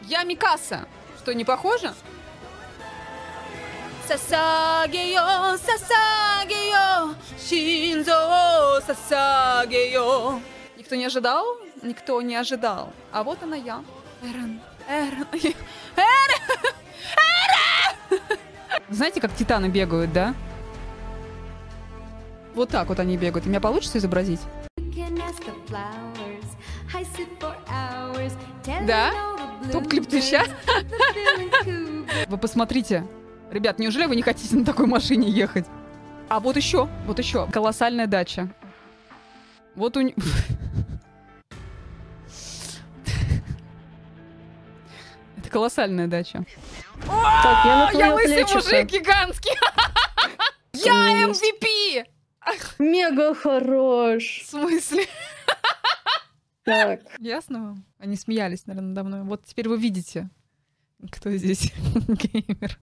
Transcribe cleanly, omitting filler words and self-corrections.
Я Микаса. Что, не похоже? Сасагеё, сасагеё, шинзо сасагеё. Никто не ожидал? Никто не ожидал. А вот она я. Эрен. Знаете, как титаны бегают, да? Вот так вот они бегают. У меня получится изобразить? Да? Топ-клип Твича? Вы посмотрите. Ребят, неужели вы не хотите на такой машине ехать? А вот еще. Колоссальная дача. Вот у них... Это колоссальная дача. Так, Я лысый мужик гигантский. Я MVP! Мега хорош. В смысле? Так. Ясно вам? Они смеялись, наверное, надо мной. Вот теперь вы видите, кто здесь геймер.